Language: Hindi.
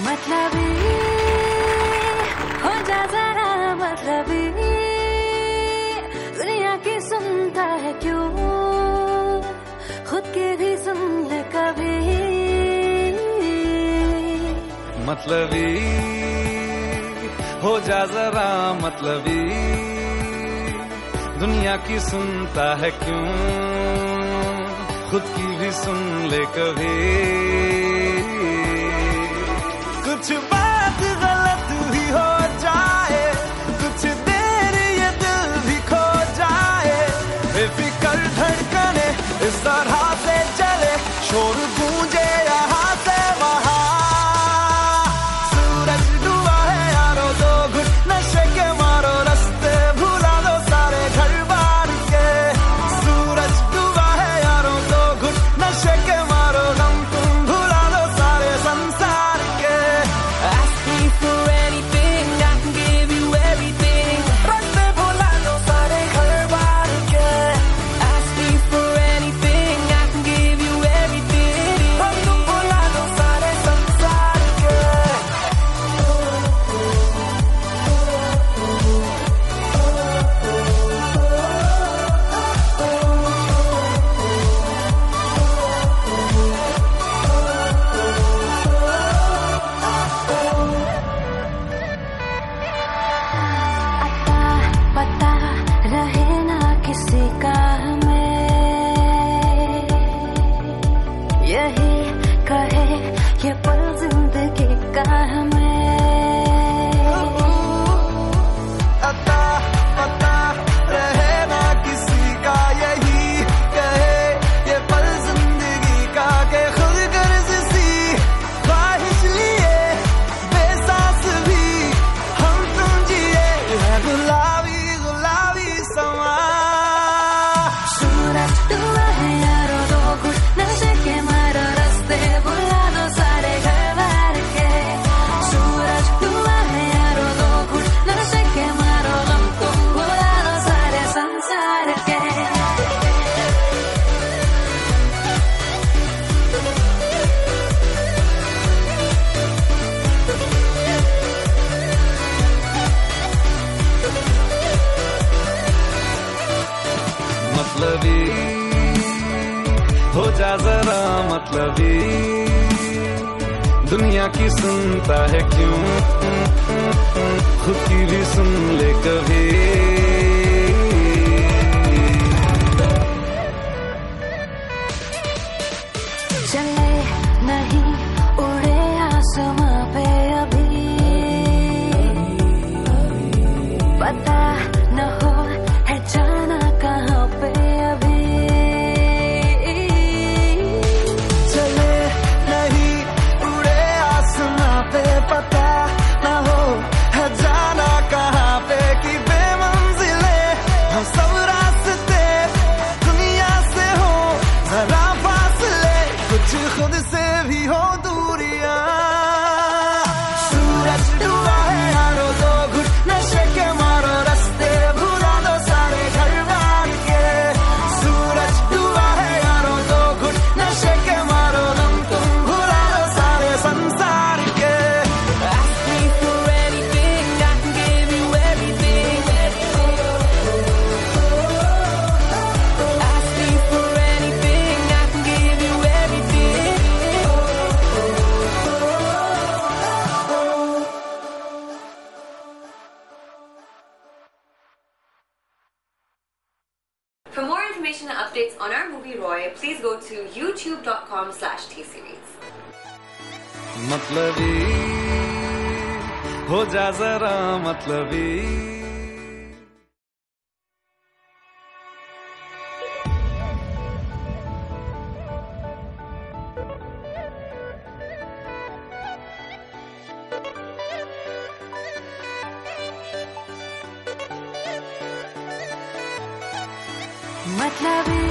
मतलबी हो जा जरा मतलबी, दुनिया की सुनता है क्यों, खुद की भी सुन ले कभी। मतलबी हो जा जरा मतलबी, दुनिया की सुनता है क्यों, खुद की भी सुन ले कभी। कुछ बात गलत भी हो जाए, कुछ देर ये दिल भी खो जाए, बेफिक्र धड़कने इस तरह से चले, शोर गूंजे यहाँ से वहाँ। सूरज डूबा है यारो, दो घुट नशे के मारो, रास्ते भुला दो सारे घर बार के। सूरज डूबा है यारो, दो घुट नशे के मारो, गम तुम भुला दो सारे संसार के। Ask me for anything, I can give you everything, रास्ते भुला दो सारे घर बार के। ask me for anything, I can give you everything, गम तुम भुला दो सारे संसार के। पता रहे ना किसी का हमें, यही कहे ये पल जिंदगी का हमें। अता पता रहे ना किसी का, यही कहे ये पल जिंदगी का, के खुद गर्ज सी ख्वाहिश लिए बेसास भी हम तुम जिए है गुलाबी गुलाबी समा। सूरज डूबा है यारो, दो घुट नशे के मारो, रास्ते भुला दो सारे घर बार के। सूरज डूबा है यारो, दो घुट नशे के मारो, गम तुम भुला दो सारे संसार के। मतलबी हो जा जरा मतलबी, दुनिया की सुनता है क्यों, खुद की भी सुन ले कभी। चले नहीं उड़े आसमां पे अभी, पता न हो है जाना कहाँ पे अभी। चले नहीं उड़े आसमां पे, पता न हो है जाना कहाँ पे, कि बेमंजिले हम सब रास्ते, दुनिया से हो जरा फासले, कुछ खुद से भी हो दूरियां। सूरज डूबा है यारो, दो घुट नशे के मारो, रास्ते भुला दो सारे घर बार के। सूरज डूबा है यारो, दो घुट नशे के मारो, गम तुम भुला दो सारे संसार के। Ask me for anything, I can give you everything. Ask me for anything, I can give you everything. For more information and updates on our movie Roy, please go to youtube.com/tseries. मतलबी हो जा जरा मतलबी। मतलबी